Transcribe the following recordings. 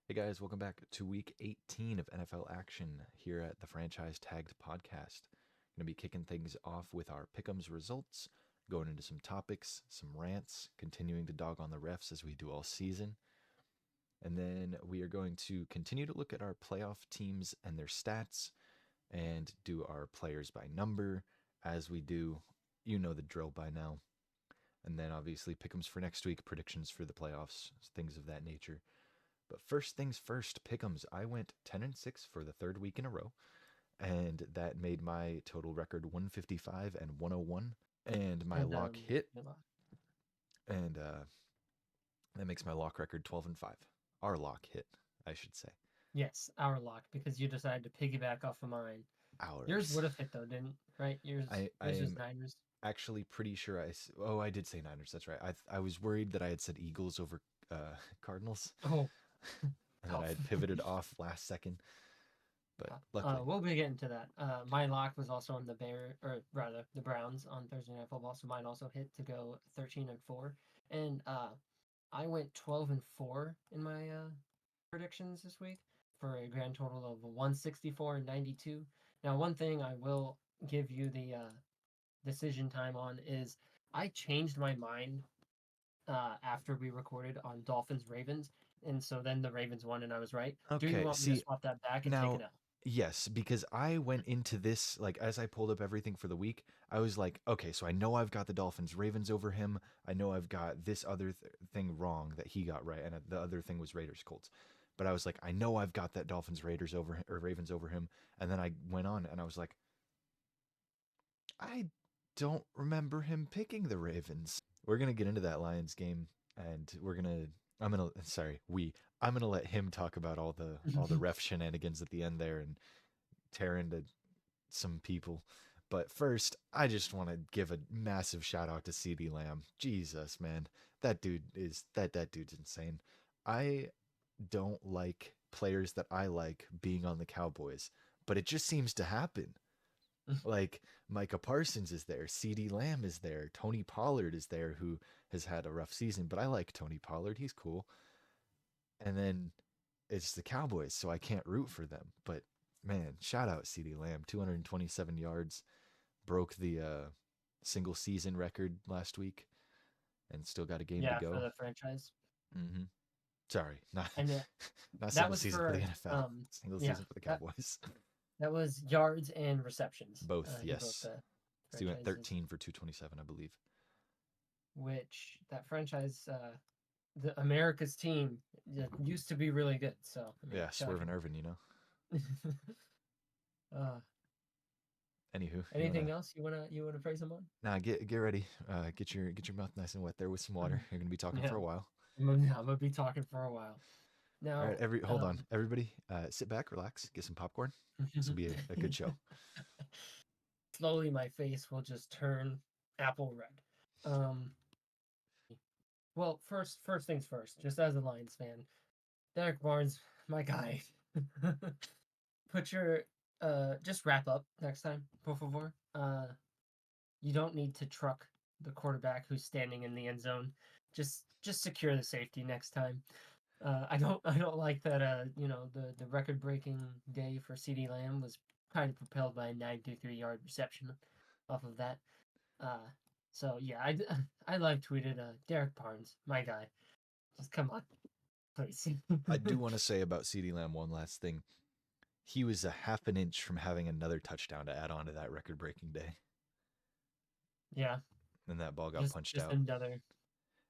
Hey guys, welcome back to week 18 of NFL action here at the Franchise Tagged Podcast. Going to be kicking things off with our pick'ems results, going into some topics, some rants, continuing to dog on the refs as we do all season. And then we are going to continue to look at our playoff teams and their stats and do our players by number as we do. You know the drill by now. And then obviously pick'ems for next week, predictions for the playoffs, things of that nature. But first things first, pick'ems. I went 10-6 for the third week in a row, and that made my total record 155 and 101. And my And lock hit, your lock. and that makes my lock record 12-5. Our lock hit, I should say. Yes, our lock because you decided to piggyback off of mine. Yours Ours. would have hit though, didn't right? I Yours was am Niners. actually pretty sure oh, I did say Niners. That's right. I was worried that I had said Eagles over Cardinals, Oh, and that I tough. had pivoted off last second. But luckily, We'll be getting to that. My lock was also on the or rather the Browns on Thursday Night Football, so mine also hit to go 13-4, and I went 12-4 in my predictions this week for a grand total of 164 and 92. Now, one thing I will give you the decision time on is I changed my mind after we recorded on Dolphins Ravens, and so then the Ravens won, and I was right. Do you okay. want me to See, swap that back and take now, an L? yes, because I went into this, like, as I pulled up everything for the week, I was like, okay, so I know I've got the Dolphins Ravens over him. I know I've got this other thing wrong that he got right, and the other thing was Raiders Colts. But I was like, I know I've got that Dolphins Raiders over or Ravens over him. And then I went on and I was like, I don't remember him picking the Ravens. We're gonna get into that Lions game, and I'm gonna sorry, I'm gonna let him talk about all the ref shenanigans at the end there and tear into some people. But first, I just want to give a massive shout out to CD Lamb. Jesus, man, that dude's insane. I don't like players that I like being on the Cowboys, but it just seems to happen. Like Micah Parsons is there, CD Lamb is there, Tony Pollard is there, who has had a rough season, but I like Tony Pollard. He's cool. And then it's the Cowboys, so I can't root for them. But man, shout out CD Lamb, 227 yards, broke the single season record last week, and still got a game to Yeah, for go. the franchise, Mm-hmm. Sorry, not and not that single was season for the for NFL, single yeah season for the that Cowboys. that was yards and receptions. Both, He broke yes. the So he went franchises, 13 for 227, I believe. which that franchise, the America's team, used to be really good. So I mean, Yeah, Swervin' shocking. Irvin, you know. uh, Anywho, you Anything wanna else you wanna praise him on? get ready. Get your mouth nice and wet there with some water. You're gonna be talking Yeah, for a while. I'm gonna be talking for a while All right, now. hold on, everybody, sit back, relax, get some popcorn. This will be a good show. Slowly my face will just turn apple red. Well, first things first, just as a Lions fan, Derek Barnes, my guy. Put your just wrap up next time, por favor. You don't need to truck the quarterback who's standing in the end zone. Just secure the safety next time. I don't like that the record breaking day for CD Lamb was kind of propelled by a 93-yard reception off of that. Uh so yeah, I live tweeted Derek Barnes, my guy. Just come on, please. I do want to say about CeeDee Lamb one last thing. He was a half an inch from having another touchdown to add on to that record-breaking day, Yeah, and that ball got just punched just out. another.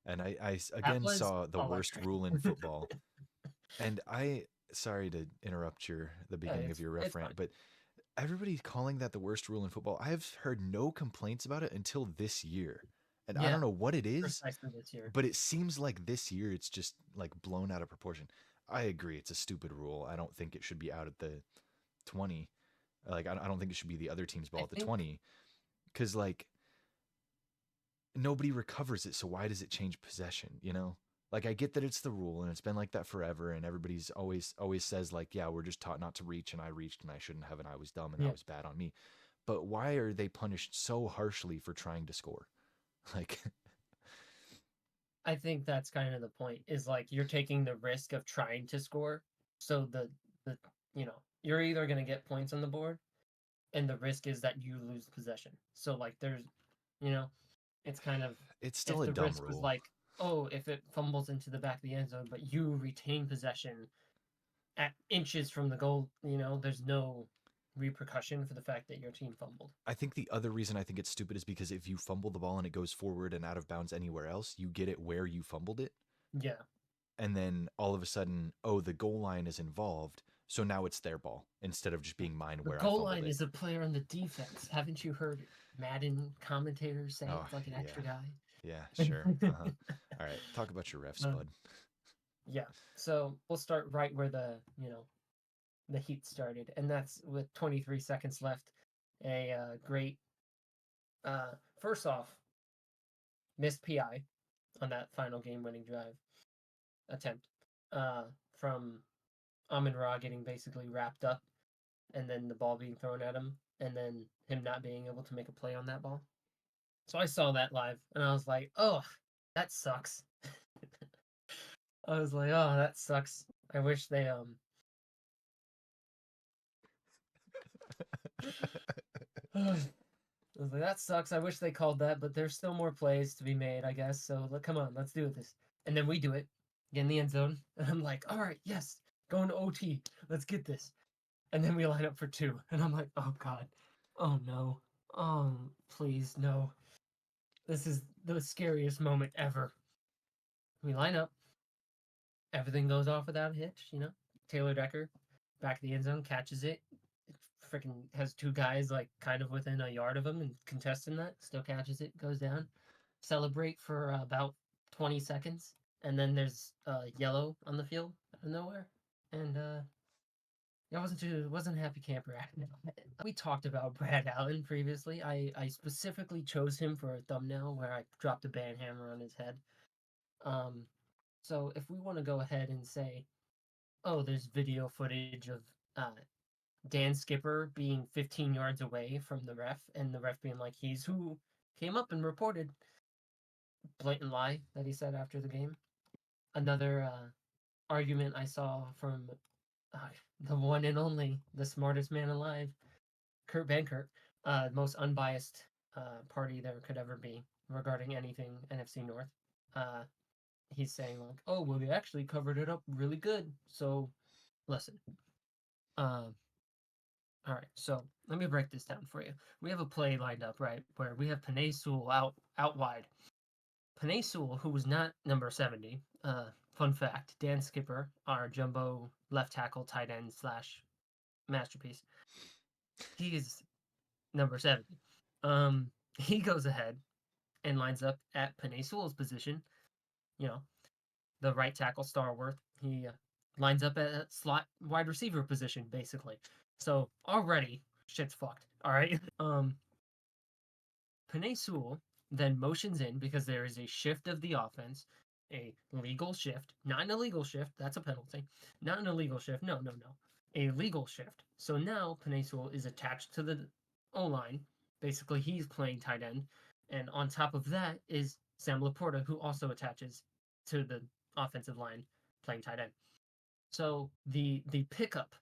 And I That again was saw the worst electric. rule in football. And sorry to interrupt the Yeah, beginning of your ref it's rant, fine. but everybody's calling that the worst rule in football. I have heard no complaints about it until this year. And I Yeah, don't know what it is, precisely this year. but it seems like this year it's just like blown out of proportion. I agree, it's a stupid rule. I don't think it should be out at the 20. Like I don't think it should be the other team's ball I at the think 20 cuz like nobody recovers it, so why does it change possession, you know? Like I get that it's the rule and it's been like that forever and everybody's always says like, yeah, we're just taught not to reach and I reached and I shouldn't have and I was dumb and that yeah. was bad on me. But why are they punished so harshly for trying to score? Like I think that's kind of the point. Is like you're taking the risk of trying to score, so the you're either gonna get points on the board, and the risk is that you lose possession. So like there's you know it's kind of It's still if a the dumb risk was rule. like, oh, if it fumbles into the back of the end zone, but you retain possession at inches from the goal, there's no repercussion for the fact that your team fumbled. I think the other reason I think it's stupid is because if you fumble the ball and it goes forward and out of bounds anywhere else, you get it where you fumbled it. Yeah. And then all of a sudden, oh, the goal line is involved. So now it's their ball instead of just being mine The where I goal fumbled line it. is a player on the defense. Haven't you heard Madden commentators say Oh, it's like an yeah. extra guy? Yeah, sure. Uh-huh. All right. Talk about your refs, uh, bud. yeah. So we'll start right where the heat started, and that's with 23 seconds left. A great first off missed PI on that final game-winning drive attempt uh, from Amon-Ra getting basically wrapped up, and then the ball being thrown at him, and then him not being able to make a play on that ball. So I saw that live, and I was like, "Oh, that sucks." I was like, "Oh, that sucks." I wish they I was like, "That sucks." I wish they called that, but there's still more plays to be made, I guess. So come on, let's do this. And then we do it, get in the end zone, and I'm like, "All right, yes, going to OT. Let's get this." And then we line up for two, and I'm like, "Oh God, oh no, oh please no." This is the scariest moment ever. We line up, everything goes off without a hitch. Taylor Decker, back of the end zone, catches it. Freaking has two guys like kind of within a yard of him and contesting that. Still catches it, goes down. Celebrate for about 20 seconds, and then there's yellow on the field out of nowhere. And I wasn't a happy camper after that. We talked about Brad Allen previously. I specifically chose him for a thumbnail where I dropped a band hammer on his head. Um, so if we want to go ahead and say, oh, there's video footage of Dan Skipper being 15 yards away from the ref, and the ref being like, he's who came up and reported blatant lie that he said after the game. Another argument I saw from uh, the one and only, the smartest man alive, Kurt Benkert, most unbiased party there could ever be regarding anything NFC North. Uh, he's saying like, "Oh, well, they actually covered it up really good." So, listen. Uh, all right, so let me break this down for you. We have a play lined up, right, where we have Panay Sewell out wide. Panay Sewell, who was not number 70. Fun fact: Dan Skipper, our jumbo left tackle, tight end slash masterpiece. He's number 70. He goes ahead and lines up at Panay Sewell's position. You know, the right tackle Starworth. He lines up at a slot wide receiver position, basically. So already shit's fucked. All right. Panay Sewell then motions in because there is a shift of the offense, a legal shift, not an illegal shift. That's a penalty. Not an illegal shift. No, no, no. A legal shift. So now Panay Sewell is attached to the O line. Basically, he's playing tight end. And on top of that is Sam Laporta, who also attaches to the offensive line playing tight end. So the pickup,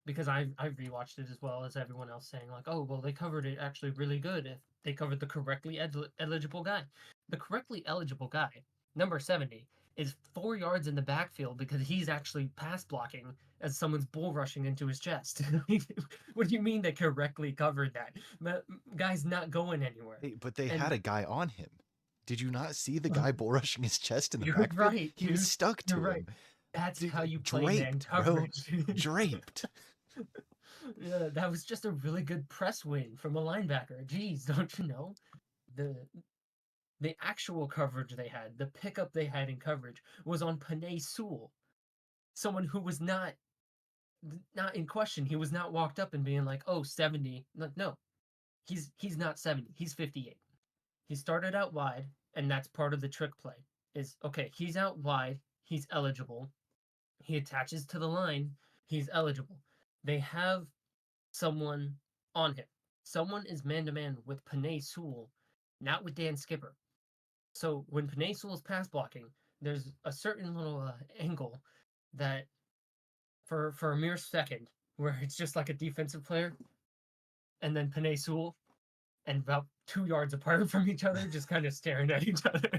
because I've rewatched it as well as everyone else saying like, oh well, they covered it actually really good if they covered the correctly eligible guy. The correctly eligible guy, number 70, is 4 yards in the backfield because he's actually pass blocking as someone's bull rushing into his chest. What do you mean they correctly covered that? Guy's not going anywhere. But they had And a guy on him. Did you not see the guy bull rushing his chest in the you're backfield? right, He was dude. stuck You're to right. him. That's how Dude, you play man draped, bro. coverage. Draped. Yeah, that was just a really good press win from a linebacker. Jeez, don't you know? The the actual coverage they had, the pickup they had in coverage was on Panay Sewell, someone who was not in question. He was not walked up and being like, "Oh, 70." Like, no. He's not 70. He's 58. He started out wide, and that's part of the trick play. Is okay, he's out wide, he's eligible. He attaches to the line, he's eligible. They have someone on him. Someone is man to man with Panay Sewell, not with Dan Skipper. So when Panay Sewell's pass blocking, there's a certain little angle that for a mere second where it's just like a defensive player and then Panay Sewell and about 2 yards apart from each other, just kind of staring at each other.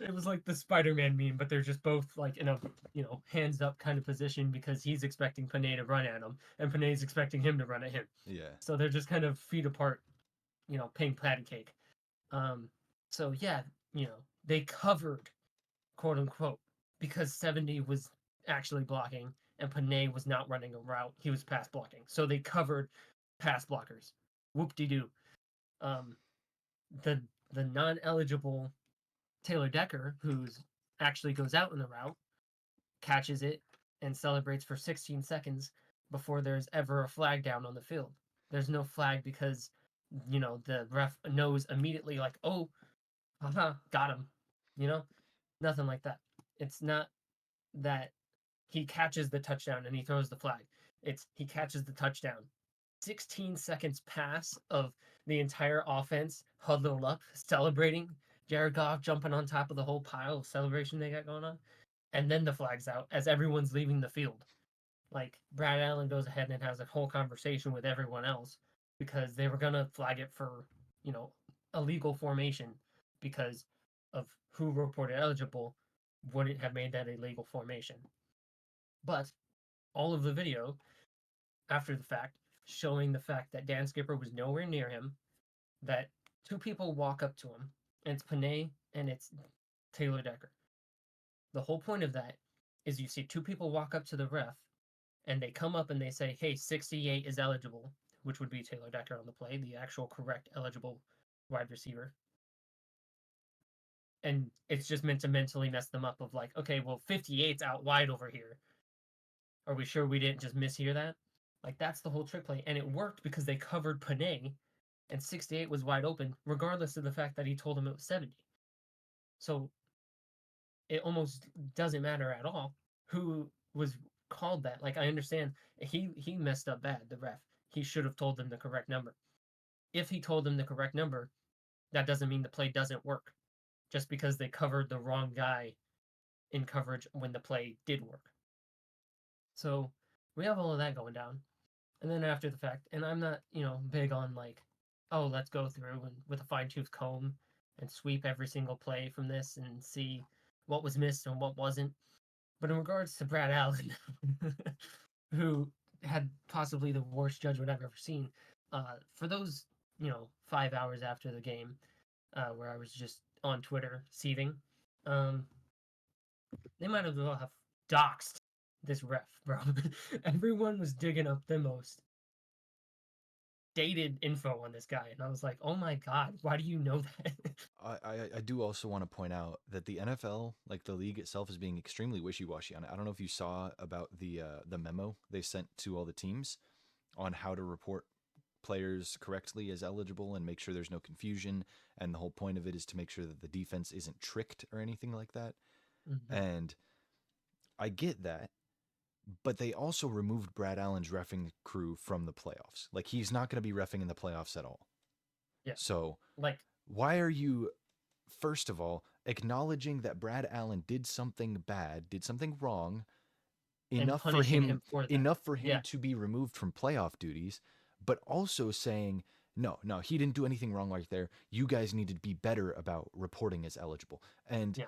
It was like the Spider-Man meme, but they're just both like in a hands up kind of position because he's expecting Panay to run at him, and Panay's expecting him to run at him. Yeah. So they're just kind of feet apart, playing patty cake. Um, so yeah, they covered, quote unquote, because 70 was actually blocking and Panay was not running a route; he was pass blocking. So they covered pass blockers. Whoop de doo. Um, the the non-eligible Taylor Decker, who's actually goes out in the route, catches it and celebrates for 16 seconds before there's ever a flag down on the field. There's no flag because the ref knows immediately, like, oh, haha, got him. You know, nothing like that. It's not that he catches the touchdown and he throws the flag. It's he catches the touchdown. 16 seconds pass of the entire offense huddled up, celebrating. Jared Goff jumping on top of the whole pile of celebration they got going on. And then the flag's out as everyone's leaving the field. Like Brad Allen goes ahead and has a whole conversation with everyone else because they were gonna flag it for, illegal formation because of who reported eligible wouldn't have made that a legal formation. But all of the video after the fact showing the fact that Dan Skipper was nowhere near him, that two people walk up to him, and it's Panay and it's Taylor Decker. The whole point of that is you see two people walk up to the ref and they come up and they say, hey, 68 is eligible, which would be Taylor Decker on the play, the actual correct eligible wide receiver. And it's just meant to mentally mess them up of like, okay, well, 58's out wide over here. Are we sure we didn't just mishear that? Like, that's the whole trick play. And it worked because they covered Panay and 68 was wide open, regardless of the fact that he told him it was 70. So it almost doesn't matter at all who was called that. Like, I understand he messed up bad, the ref. He should have told them the correct number. If he told them the correct number, that doesn't mean the play doesn't work. Just because they covered the wrong guy in coverage when the play did work. So we have all of that going down. And then after the fact, and I'm not, big on like, oh, let's go through and with a fine tooth comb and sweep every single play from this and see what was missed and what wasn't. But in regards to Brad Allen, who had possibly the worst judgment I've ever seen, for those, 5 hours after the game, where I was just on Twitter seething, um, they might as well have doxed this ref, bro. Everyone was digging up the most dated info on this guy, and I was like, oh my god, why do you know that? I do also want to point out that the NFL, like the league itself, is being extremely wishy washy on it. I don't know if you saw about the memo they sent to all the teams on how to report players correctly as eligible and make sure there's no confusion. And the whole point of it is to make sure that the defense isn't tricked or anything like that. Mm-hmm. And I get that, but they also removed Brad Allen's reffing crew from the playoffs. Like he's not going to be reffing in the playoffs at all. Yeah, So like, why are you, first of all, acknowledging that Brad Allen did something bad, did something wrong, and enough for punishing him him for that. enough for him Yeah, to be removed from playoff duties, but also saying no, he didn't do anything wrong right there. You guys need to be better about reporting as eligible. And yeah.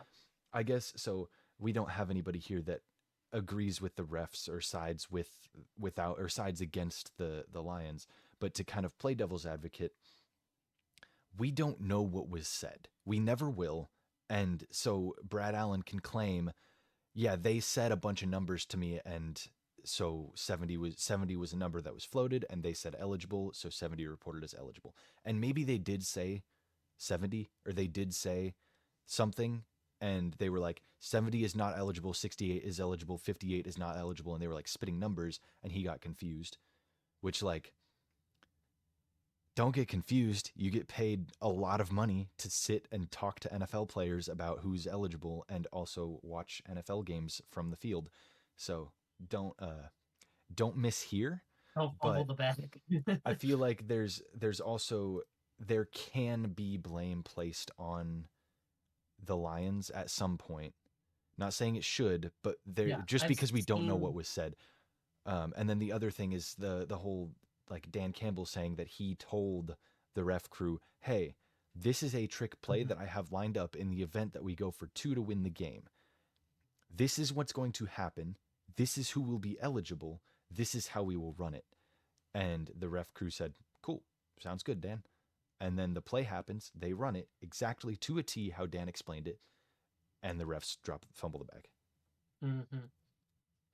I guess so we don't have anybody here that agrees with the refs or sides without or sides against the Lions, but to kind of play devil's advocate, we don't know what was said. We never will. And so Brad Allen can claim, yeah, they said a bunch of numbers to me, and so 70 was a number that was floated, and they said eligible, so 70 reported as eligible. And maybe they did say 70, or they did say something, and they were like 70 is not eligible, 68 is eligible, 58 is not eligible, and they were like spitting numbers, and he got confused, which like don't get confused. You get paid a lot of money to sit and talk to NFL players about who's eligible and also watch NFL games from the field. So don't don't miss here. Don't fumble But the bag. I feel like there can be blame placed on the Lions at some point. Not saying it should, but there Yeah, just I've because we don't know what seen. was said. And then the other thing is the whole like Dan Campbell saying that he told the ref crew, "Hey, this is a trick play Mhm. that I have lined up in the event that we go for 2 to win the game. This is what's going to happen. This is who will be eligible. This is how we will run it." And the ref crew said, "Cool, sounds good, Dan." And then the play happens. They run it exactly to a T how Dan explained it, and the refs fumble the bag. Mhm.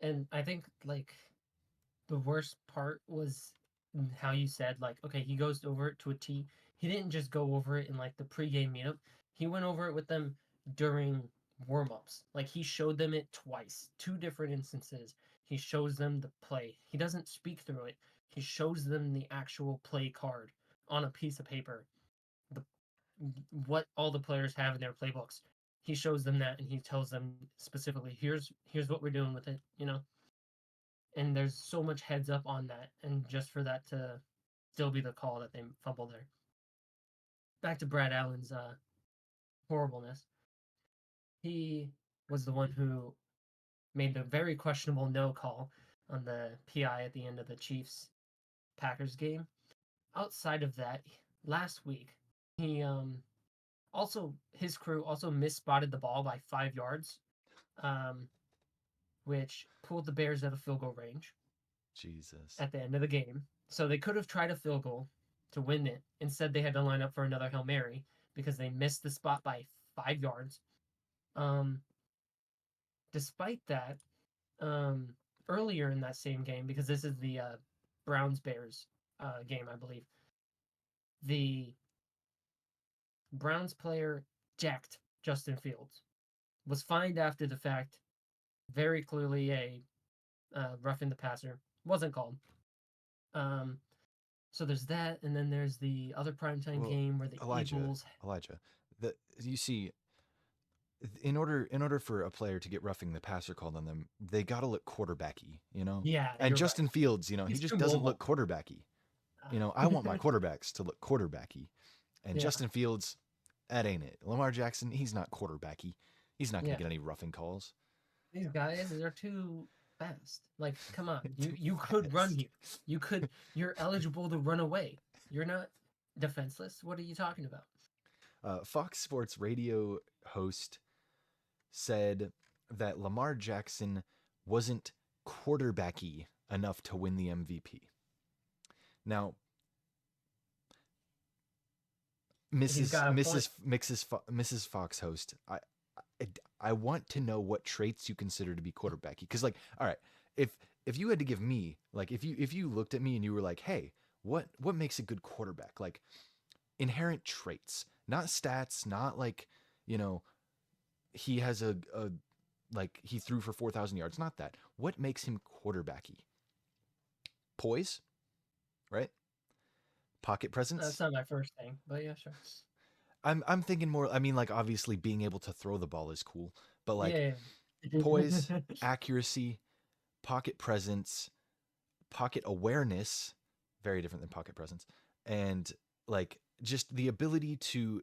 And I think like the worst part was how you said like, okay, he goes over it to a T. He didn't just go over it in like the pregame meetup. He went over it with them during warm-ups. Like he showed them it twice, two different instances. He shows them the play. He doesn't speak through it. He shows them the actual play card on a piece of paper. The what all the players have in their playbooks. He shows them that and he tells them specifically, here's what we're doing with it, you know? And there's so much heads up on that, and just for that to still be the call that they fumble there. Back to Brad Allen's horribleness. He was the one who made the very questionable no call on the PI at the end of the Chiefs Packers game. Outside of that, last week he also his crew also misspotted the ball by 5 yards, um, which pulled the Bears out of field goal range Jesus. at the end of the game. So they could have tried a field goal to win it. Instead, they had to line up for another Hail Mary because they missed the spot by 5 yards. Um, Despite that, um, earlier in that same game, because this is the Browns Bears game, I believe, the Browns player jacked Justin Fields, was fined after the fact, very clearly a roughing the passer, wasn't called. Um, So there's that, and then there's the other primetime Well, game where the Elijah, Eagles. Elijah, the you see, in order for a player to get roughing the passer called on them, they got to look quarterbacky, you know. Yeah, And you're right. Justin Fields, you know, he He's too just doesn't mobile. look quarterbacky. You know, I want my Uh, quarterbacks to look quarterbacky, and yeah, Justin Fields, that ain't it. Lamar Jackson, he's not quarterbacky. He's not going to yeah. get any roughing calls. These guys are too fast. Like, come on, you Too you could run fast. here. You could. You're eligible to run away. You're not defenseless. What are you talking about? Fox Sports radio host said that Lamar Jackson wasn't quarterbacky enough to win the MVP. Now, He's Mrs. got a point. Mrs. Fox host, I I want to know what traits you consider to be quarterbacky. Because like, all right, if if you had to give me like if you looked at me and you were like, hey, what makes a good quarterback? Like inherent traits, not stats, not like you know he has a like he threw for 4,000 yards. Not that. What makes him quarterbacky? Poise, right? Pocket That's presence. not my first thing, but yeah, sure. I'm thinking more. I mean, like obviously being able to throw the ball is cool, but like Yeah. poise, accuracy, pocket presence, pocket awareness, very different than pocket presence, and like just the ability to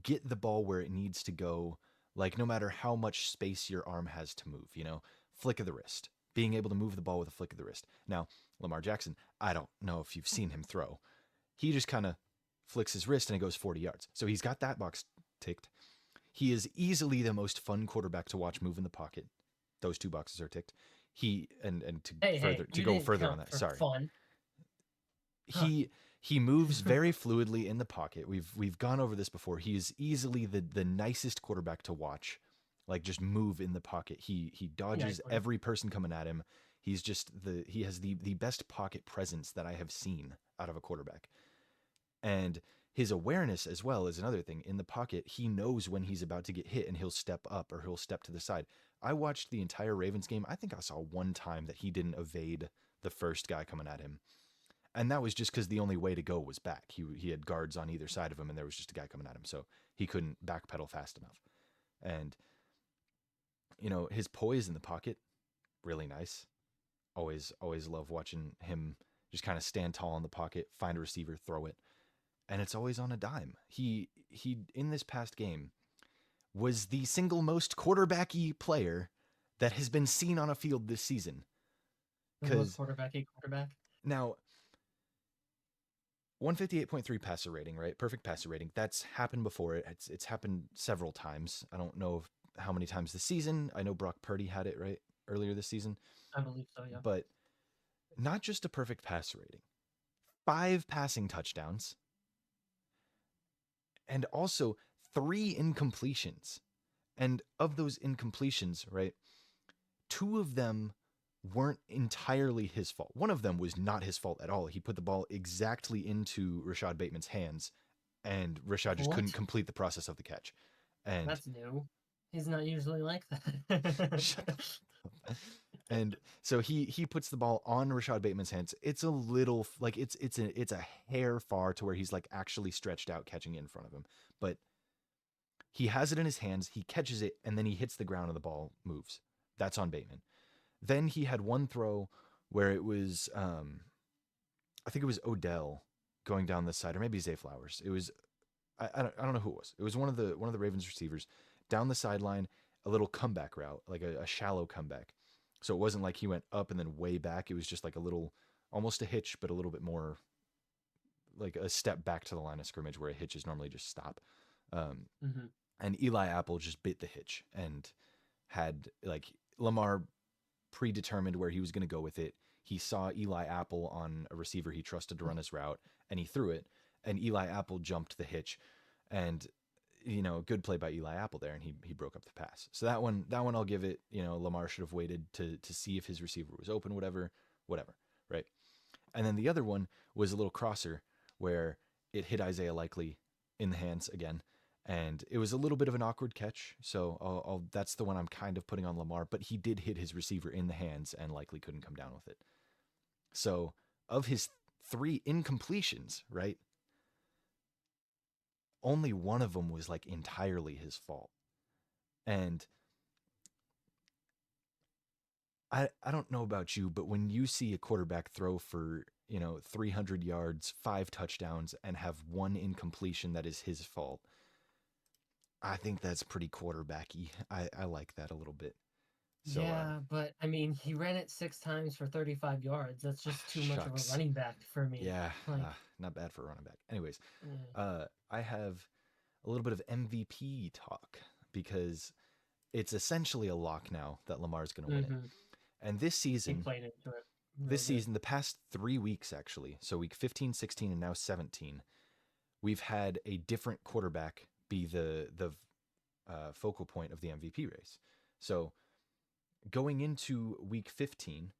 get the ball where it needs to go, like no matter how much space your arm has to move, you know, flick of the wrist, being able to move the ball with a flick of the wrist. Now, Lamar Jackson, I don't know if you've seen him throw. He just kind of flicks his wrist and it goes 40 yards. So he's got that box ticked. He is easily the most fun quarterback to watch move in the pocket. Those two boxes are ticked. He and Hey, to you go didn't further on count that. for Sorry, fun, huh? he moves very fluidly in the pocket. We've gone over this before. He is easily the nicest quarterback to watch. Like just move in the pocket. He Yeah, dodges every person coming at him. He's just he has the best pocket presence that I have seen out of a quarterback. And his awareness as well is another thing. In the pocket, he knows when he's about to get hit and he'll step up or he'll step to the side. I watched the entire Ravens game. I think I saw one time that he didn't evade the first guy coming at him. And that was just because the only way to go was back. He had guards on either side of him, and there was just a guy coming at him, so he couldn't backpedal fast enough. And you know his poise in the pocket, really nice. Always love watching him just kind of stand tall in the pocket, find a receiver, throw it, and it's always on a dime. He in this past game, was the single most quarterbacky player that has been seen on a field this season. The most Because quarterbacky quarterback. now, 158.3 passer rating, right? Perfect passer rating. That's happened before. It's happened several times. I don't know how many times this season. I know Brock Purdy had it right earlier this season, I believe so. Yeah. but not just a perfect passer rating. 5 passing touchdowns and also 3 incompletions. And of those incompletions, right? 2 of them weren't entirely his fault. One of them was not his fault at all. He put the ball exactly into Rashad Bateman's hands, and Rashad just couldn't What? complete the process of the catch. And That's new. He's not usually like that. shut up. And so he puts the ball on Rashad Bateman's hands. It's a little like it's a hair far to where he's like actually stretched out catching it in front of him. But he has it in his hands, he catches it, and then he hits the ground and the ball moves. That's on Bateman. Then he had one throw where it was I think it was Odell going down the side, or maybe Zay Flowers. It was I don't know who it was. It was one of the Ravens receivers down the sideline, a little comeback route, like a shallow comeback. So it wasn't like he went up and then way back. It was just like a little, almost a hitch, but a little bit more like a step back to the line of scrimmage where a hitch is normally just stop. Um, Hmm. and Eli Apple just bit the hitch and had like Lamar predetermined where he was going to go with it. He saw Eli Apple on a receiver he trusted to run his route, and he threw it. And Eli Apple jumped the hitch, and good play by Eli Apple there, and he broke up the pass. So that one I'll give it. Lamar should have waited to see if his receiver was open, whatever, right? And then the other one was a little crosser where it hit Isaiah Likely in the hands again, and it was a little bit of an awkward catch. So that's the one I'm kind of putting on Lamar, but he did hit his receiver in the hands and Likely couldn't come down with it. So of his 3 incompletions, right, only one of them was like entirely his fault. And I don't know about you, but when you see a quarterback throw for 300 yards, 5 touchdowns, and have one incompletion that is his fault, I think that's pretty quarterbacky. I like that a little bit. So Yeah, but I mean, he ran it 6 times for 35 yards. That's just too much of a shucks. running back for me. Yeah, Like, not bad for a running back. Anyways, yeah. I have a little bit of MVP talk because it's essentially a lock now that Lamar's going to win it. Hmm. And this He season, played into it real good. the past 3 weeks actually, so week 15, 16, and now 17, we've had a different quarterback be the focal point of the MVP race. So going into week 15,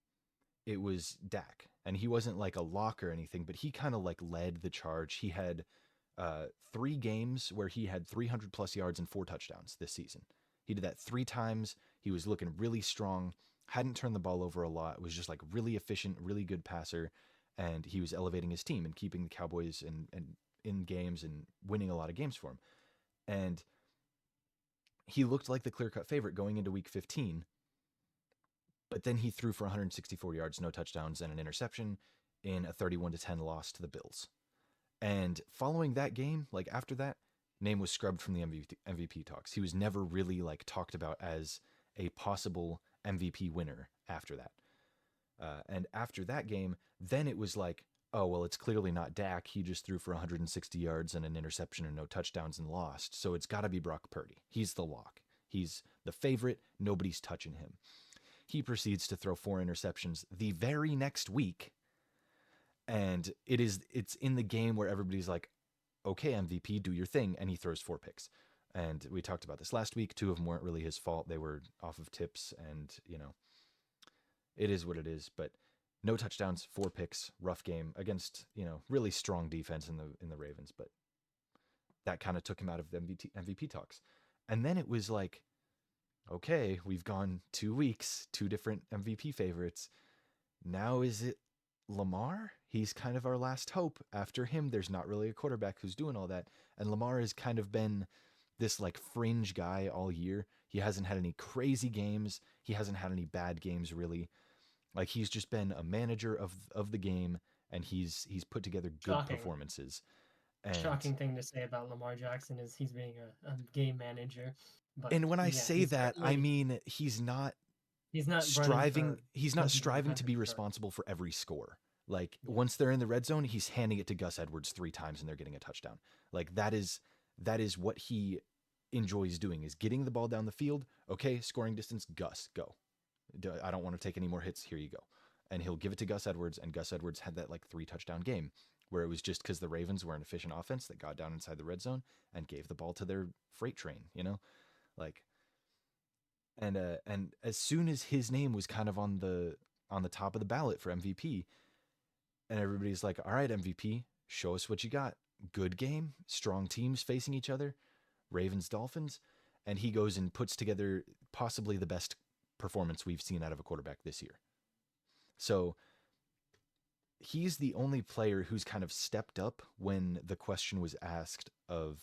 it was Dak, and he wasn't like a lock or anything, but he kind of like led the charge. He had 3 games where he had 300 plus yards and 4 touchdowns this season. He did that 3 times. He was looking really strong. Hadn't turned the ball over a lot. Was just like really efficient, really good passer, and he was elevating his team and keeping the Cowboys and in games and winning a lot of games for him. And he looked like the clear cut favorite going into week 15, but then he threw for 164 yards, no touchdowns, and an interception in a 31-10 loss to the Bills. And following that game, like after that, name was scrubbed from the MVP talks. He was never really like talked about as a possible MVP winner after that. And after that game, then it was like, oh, well, it's clearly not Dak. He just threw for 160 yards and an interception and no touchdowns and lost. So it's got to be Brock Purdy. He's the lock. He's the favorite. Nobody's touching him. He proceeds to throw 4 interceptions the very next week. And it's in the game where everybody's like, okay, MVP, do your thing. And he throws 4 picks. And we talked about this last week. 2 of them weren't really his fault. They were off of tips, and it is what it is. But no touchdowns, 4 picks, rough game against really strong defense in the Ravens. But that kind of took him out of the MVP talks. And then it was like, okay, we've gone 2 weeks, 2 different MVP favorites. Now is it Lamar? He's kind of our last hope. After him, there's not really a quarterback who's doing all that. And Lamar has kind of been this like fringe guy all year. He hasn't had any crazy games. He hasn't had any bad games really. Like he's just been a manager of the game, and he's put together good Shocking. performances. And Shocking thing to say about Lamar Jackson is he's being a game manager. But And when I yeah, say that, I mean he's not running for he's not 1,500 striving to be yards. responsible for every score. Like Yeah, once they're in the red zone, he's handing it to Gus Edwards 3 times and they're getting a touchdown. Like that is what he enjoys doing, is getting the ball down the field. Okay, scoring distance, Gus, go. I don't want to take any more hits. Here you go. And he'll give it to Gus Edwards, and Gus Edwards had that like 3 touchdown game where it was just because the Ravens were an efficient offense that got down inside the red zone and gave the ball to their freight train, like. And as soon as his name was kind of on the top of the ballot for MVP, and everybody's like, "All right, MVP, show us what you got. Good game, strong teams facing each other, Ravens Dolphins," and he goes and puts together possibly the best performance we've seen out of a quarterback this year. So he's the only player who's kind of stepped up when the question was asked of,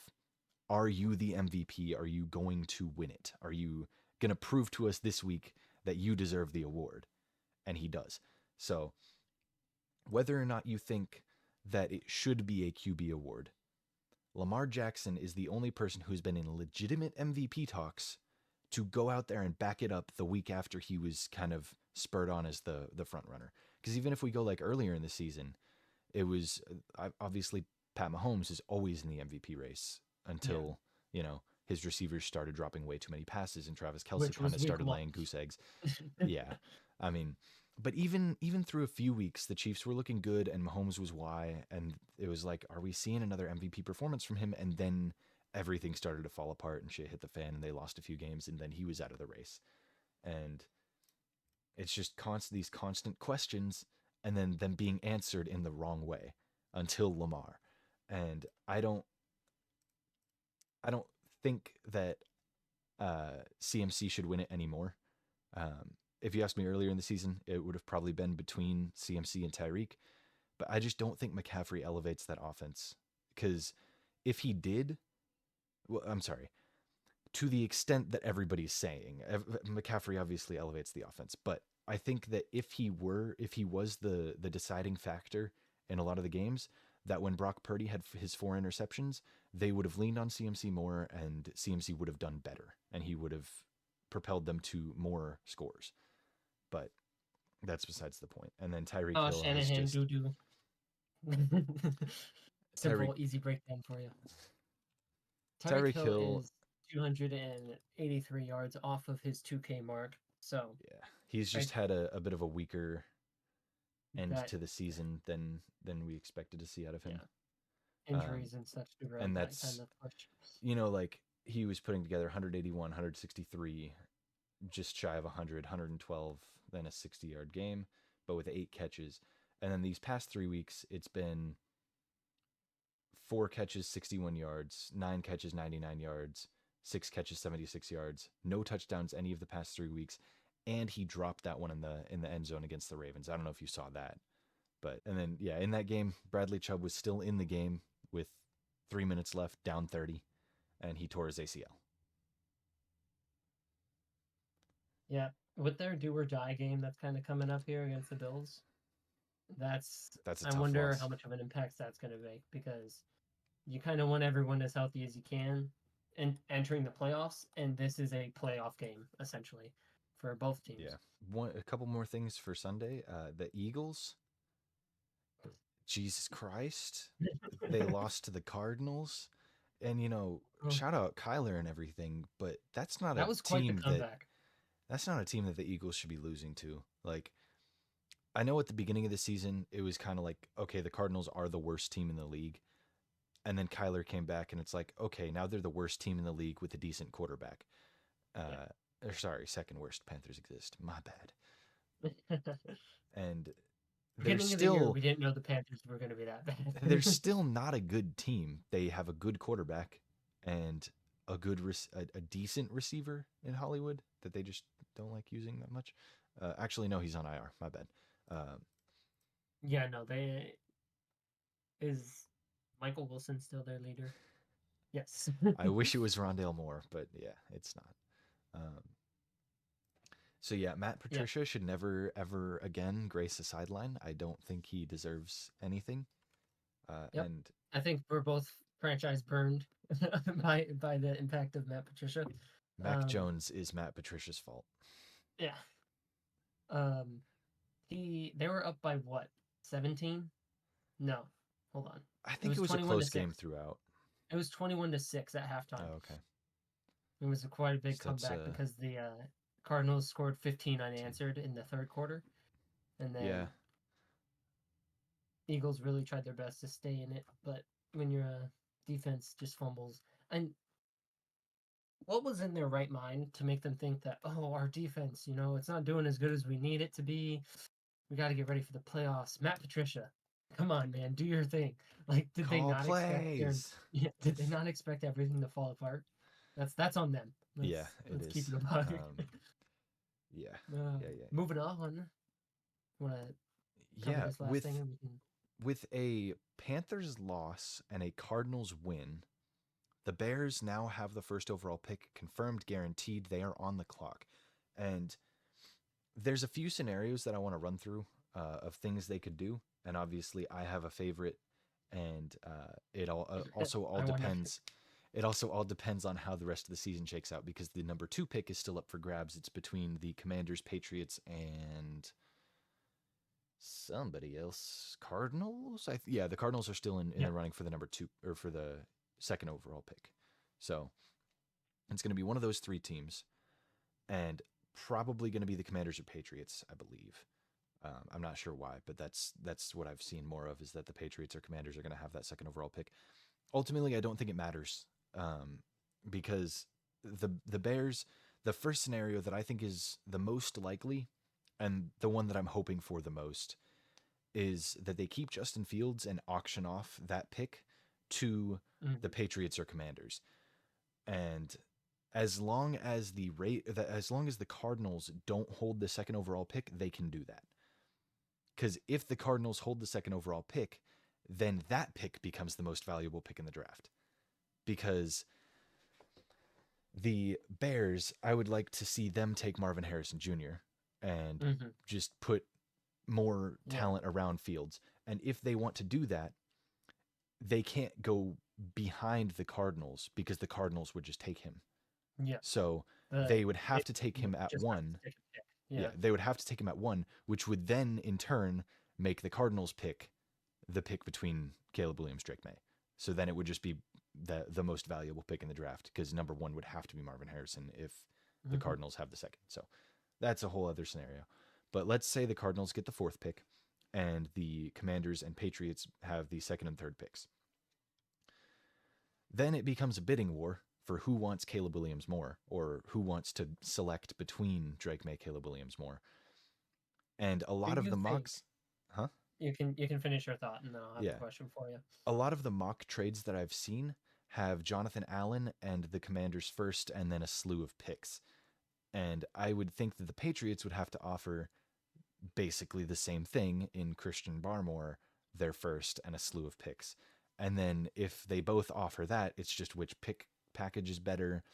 are you the MVP? Are you going to win it? Are you going to prove to us this week that you deserve the award? And he does. So whether or not you think that it should be a QB award, Lamar Jackson is the only person who's been in legitimate MVP talks to go out there and back it up the week after he was kind of spurred on as the front runner. Because even if we go like earlier in the season, it was obviously Pat Mahomes is always in the MVP race yeah, until his receivers started dropping way too many passes and Travis Kelsey which kind was of week started one. laying goose eggs. Yeah, I mean, but even through a few weeks, the Chiefs were looking good and Mahomes was why, and it was like, are we seeing another MVP performance from him? And then everything started to fall apart and shit hit the fan and they lost a few games and then he was out of the race. And it's just these constant questions and then them being answered in the wrong way until Lamar. And I don't think that CMC should win it anymore. If you asked me earlier in the season, it would have probably been between CMC and Tyreek, but I just don't think McCaffrey elevates that offense. Because if he did, well, I'm sorry, to the extent that everybody's saying, McCaffrey obviously elevates the offense, but I think that if he was the deciding factor in a lot of the games, that when Brock Purdy had his 4 interceptions, they would have leaned on CMC more, and CMC would have done better, and he would have propelled them to more scores. But that's besides the point. And then Tyreek Oh, Hill has Shanahan just doo doo. Tyreek Simple, easy breakdown for you. Tyreek Tyreek Hill Hill. is 283 yards off of his 2K mark. So Yeah, he's I just had a bit of a weaker end that to the season than we expected to see out of him. yeah, Um, injuries and such derailed and that kind that's of push. like he was putting together 181, 163, just shy of 100, 112, then a 60-yard game, but with 8 catches. And then these past 3 weeks, it's been 4 catches, 61 yards, 9 catches, 99 yards, 6 catches, 76 yards, no touchdowns any of the past 3 weeks. And he dropped that one in the end zone against the Ravens. I don't know if you saw that. But and then yeah, in that game, Bradley Chubb was still in the game with 3 minutes left, down 30, and he tore his ACL. Yeah, with their do or die game that's kind of coming up here against the Bills, that's That's a I tough wonder how loss. much of an impact that's going to make because you kind of want everyone as healthy as you can and entering the playoffs, and this is a playoff game essentially for both Yeah. teams. A couple more things for Sunday. The Eagles, Jesus Christ, they lost to the Cardinals. And Oh, shout out Kyler and everything, but that was quite the comeback. that's not a team that the Eagles should be losing to. Like, I know at the beginning of the season it was kind of like, okay, the Cardinals are the worst team in the league. And then Kyler came back and it's like, okay, now they're the worst team in the league with a decent quarterback. Yeah. Or sorry, second worst. Panthers exist. My bad. And they're Beginning of the year, still we didn't know the Panthers were going to be that they're bad. still not a good team. They have a good quarterback and a decent receiver in Hollywood that they just don't like using that much. Actually, no, he's on IR. My bad. Um, Yeah, no, they is Michael Wilson still their leader? Yes. I wish it was Rondale Moore, but yeah, it's not. Um, so yeah, Matt Yeah. Patricia should never ever again grace a sideline. I don't think he deserves anything. Yep. And I think we're both franchise burned by the impact of Matt Patricia. Mac Um, Jones is Matt Patricia's fault. yeah. Um, they were up by what? 17? No, hold on. I It think it was was a 21 to close game 6. throughout. It was 21 to 6 at halftime. Oh, okay. It was a quite a big So that's comeback because the Cardinals scored 15 team. unanswered in the third quarter, and Yeah. then Eagles really tried their best to stay in it. But when your defense just fumbles, and what was in their right mind to make them think that, oh, our defense, it's not doing as good as we need it to be. We got to get ready for the playoffs. Matt Patricia, come on, man, do your thing. Like, did they Call not expect their? plays. Yeah, did they not expect everything to fall apart? That's on them. Yeah, Let's it let's keep is. it a buck. Yeah. Yeah, yeah. Moving on. Want to cover Yeah, this last thing, and we can. with a Panthers loss and a Cardinals win, the Bears now have the first overall pick confirmed, guaranteed. They are on the clock. And there's a few scenarios that I want to run through of things they could do. And obviously, I have a favorite, and it also all I wonder. depends. It also all depends on how the rest of the season shakes out because the number 2 pick is still up for grabs. It's between the Commanders, Patriots, and somebody else. Cardinals? Yeah, the Cardinals are still in Yeah. the running for the number 2 or for the second overall pick. So it's going to be one of those 3 teams, and probably going to be the Commanders or Patriots, I believe. I'm not sure why, but that's what I've seen more of is that the Patriots or Commanders are going to have that second overall pick. Ultimately, I don't think it matters because the Bears, the first scenario that I think is the most likely and the one that I'm hoping for the most is that they keep Justin Fields and auction off that pick to the Mhm. Patriots or Commanders. And as long as as long as the Cardinals don't hold the second overall pick, they can do that. Because if the Cardinals hold the second overall pick, then that pick becomes the most valuable pick in the draft. Because the Bears, I would like to see them take Marvin Harrison Jr. and Mhm. just put more Yeah. talent around Fields. And if they want to do that, they can't go behind the Cardinals because the Cardinals would just take him. Yeah. So The they would they have to take him would at just have to 1. stick a pick. Yeah, Yeah. they would have to take him at 1, which would then in turn make the Cardinals pick the pick between Caleb Williams, Drake May. So then it would just be the most valuable pick in the draft because number 1 would have to be Marvin Harrison if the Mhm. Cardinals have the second. So that's a whole other scenario. But let's say the Cardinals get the 4th pick and the Commanders and Patriots have the second and third picks. Then it becomes a bidding war for who wants Caleb Williams more or who wants to select between Drake May, Caleb Williams more. And a Do lot of you the think mocks, huh? you can finish your thought, and then I'll have the Yeah. question for you. A lot of the mock trades that I've seen have Jonathan Allen and the Commanders first and then a slew of picks. And I would think that the Patriots would have to offer basically the same thing in Christian Barmore, their first and a slew of picks. And then if they both offer that, it's just which pick package is better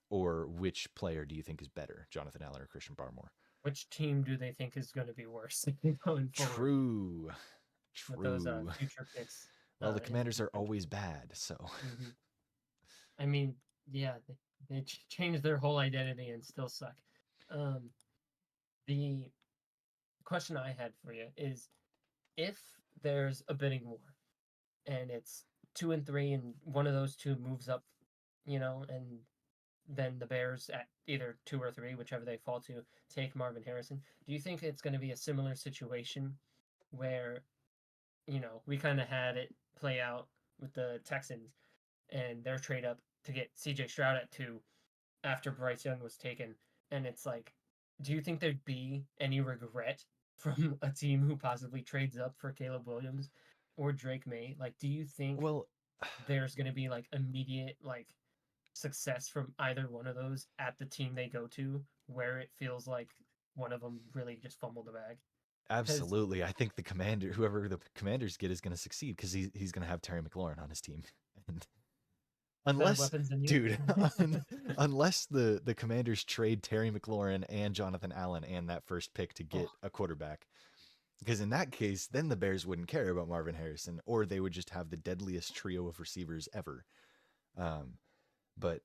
or which player do you think is better, Jonathan Allen or Christian Barmore? Which team do they think is going to be worse going forward True. with those True. future picks Well, the in Commanders are different always games? bad, so Hmm. I mean, yeah, they changed their whole identity and still suck. Um, the question I had for you is, if there's a bidding war and it's 2 and 3, and one of those two moves up, and then the Bears at either 2 or 3, whichever they fall to, take Marvin Harrison. Do you think it's going to be a similar situation where, we kind of had it play out with the Texans and their trade up to get CJ Stroud at 2 after Bryce Young was taken? And it's like, do you think there'd be any regret from a team who possibly trades up for Caleb Williams or Drake May? Like, do you think well, there's going to be like immediate like success from either one of those at the team they go to where it feels like one of them really just fumbled the bag? Because absolutely. I think the commander, whoever the Commanders get, is going to succeed because he's going to have Terry McLaurin on his team, and better unless, weapons than you. dude, unless the Commanders trade Terry McLaurin and Jonathan Allen and that first pick to Oh, get a quarterback, because in that case, then the Bears wouldn't care about Marvin Harrison, or they would just have the deadliest trio of receivers ever. Um, but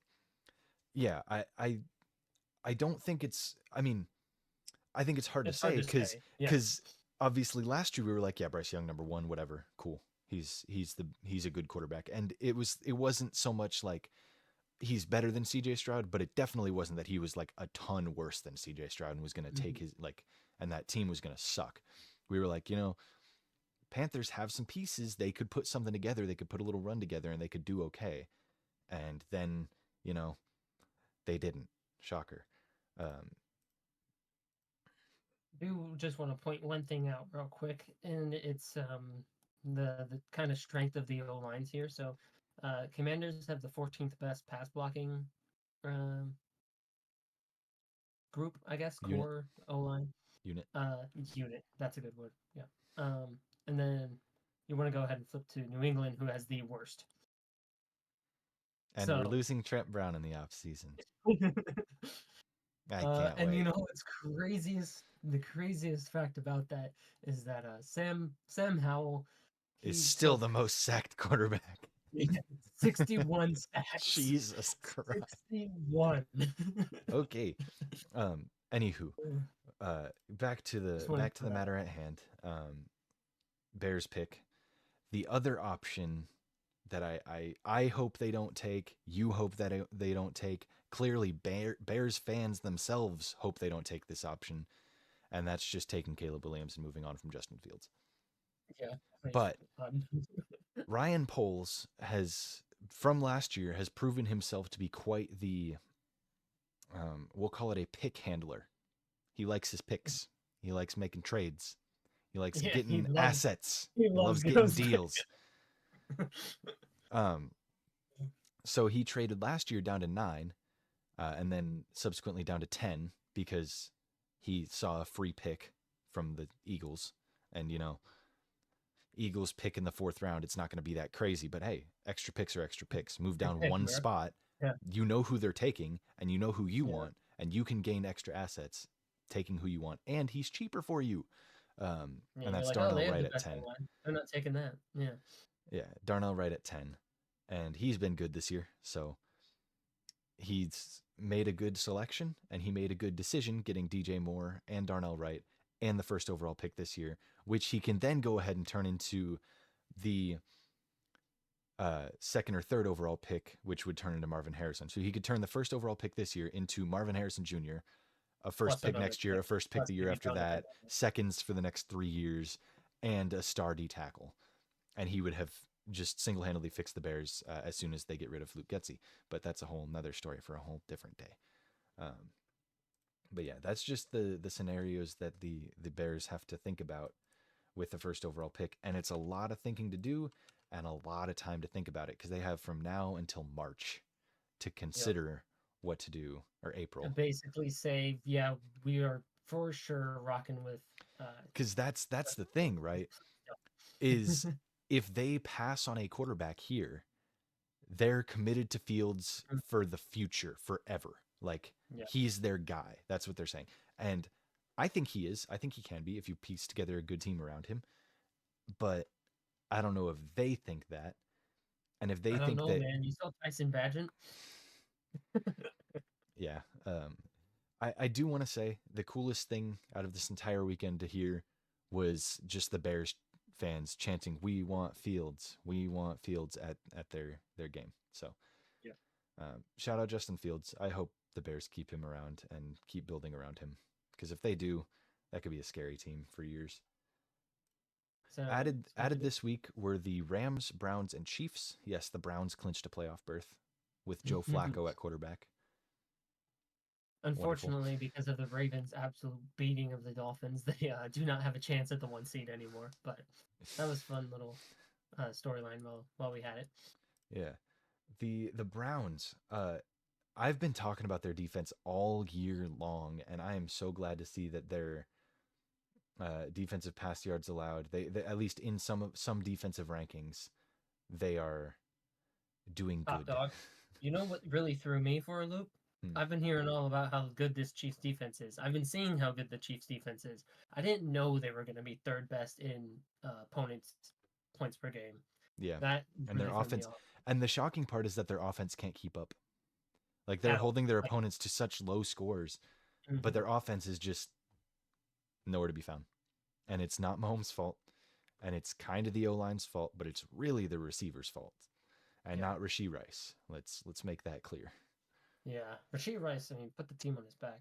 yeah, I don't think it's. I mean, I think it's hard to It's hard say to because say. Yeah. because obviously last year we were like, yeah, Bryce Young number one, whatever, cool. He's a good quarterback, and it wasn't so much like he's better than CJ Stroud, but it definitely wasn't that he was like a ton worse than CJ Stroud and was going to take Mhm. his like, and that team was going to suck. We were like, Panthers have some pieces. They could put something together. They could put a little run together, and they could do okay. And then you know they didn't. Shocker. Um, Do just want to point one thing out real quick, and it's the kind of strength of the O lines here. So, Commanders have the 14th best pass blocking um, group, I guess, unit, core O line unit, unit. That's a good word. Yeah. And then you want to go ahead and flip to New England, who has the worst. and we're So, losing Trent Brown in the off season. I can't and you wait. know what's craziest? The craziest fact about that is that Sam Howell Is he still took the most sacked quarterback. 61 sacks. Jesus Christ. 61. Okay. Anywho, back to Just the wanted to back to throw the that matter out at hand. Bears pick. The other option that I hope they don't take. You hope that they don't take. Clearly, Bears fans themselves hope they don't take this option, and that's just taking Caleb Williams and moving on from Justin Fields. there. Yeah, please. But Ryan Poles has from last year has proven himself to be quite the we'll call it a pick handler. He likes his picks. He likes making trades. He likes Yeah, getting assets. he He loves loves getting those deals. picks. Um, so he traded last year down to 9, and then subsequently down to 10 because he saw a free pick from the Eagles. And, Eagles pick in the 4th round. It's not going to be that crazy, but hey, extra picks are extra picks. Move Good down pick, one bro. spot. Yeah, You know who they're taking, and you know who you yeah, want, and you can gain extra assets taking who you want, and he's cheaper for you. yeah. And You're that's like, oh, Darnell they have Wright the at best 10. line. They're not taking that. Yeah, Yeah, Darnell Wright at 10. And he's been good this year. So he's made a good selection and he made a good decision getting DJ Moore and Darnell Wright and the first overall pick this year, which he can then go ahead and turn into the second or third overall pick, which would turn into Marvin Harrison. So he could turn the first overall pick this year into Marvin Harrison Jr., a first plus pick another next year, pick, a first pick plus the year maybe after down the that, line. seconds for the next 3 years, and a star D tackle. And he would have just single handedly fixed the Bears as soon as they get rid of Luke Getzey. But that's a whole nother story for a whole different day. Um, but yeah, that's just the scenarios that the Bears have to think about with the first overall pick, and it's a lot of thinking to do and a lot of time to think about it because they have from now until March to Yep. consider what to do, or April, Basically say, yeah, we are for sure rocking with because that's the thing, right? Is if they pass on a quarterback here, they're committed to Fields for the future, forever. Like yeah. he's their guy. That's what they're saying. And I think he is. I think he can be if you piece together a good team around him. But I don't know if they think that. And if they I don't think know, that, man. You saw Tyson Badgett? yeah, I do want to say the coolest thing out of this entire weekend to hear was just the Bears fans chanting, we want Fields" at their game. So Yeah. shout out Justin Fields. I hope the Bears keep him around and keep building around him because if they do, that could be a scary team for years. So Added speaking this week were the Rams, Browns, and Chiefs. Yes, the Browns clinched a playoff berth with Joe of Flacco at quarterback. Wonderful. unfortunately, because of the Ravens' absolute beating of the Dolphins, they do not have a chance at the 1 seed anymore. But that was fun little storyline while we had it. Yeah. The Browns, I've been talking about their defense all year long, and I am so glad to see that their defensive pass yards allowed, they at least in some defensive rankings, they are doing Top good. dog. You know what really threw me for a loop? Hmm. I've been hearing all about how good this Chiefs defense is. I've been seeing how good the Chiefs defense is. I didn't know they were going to be third best in opponents' points per game. Yeah. That And their really threw me offense, off. and the shocking part is that their offense can't keep up. Like they're at all. holding their Like, opponents to such low scores, but mhm, their offense is just nowhere to be found. And it's not Mahomes' fault, and it's kind of the O line's fault, but it's really the receiver's fault, and yeah, not Rashee Rice. Let's make that clear. yeah. Rasheed Rice, I mean, put the team on his back.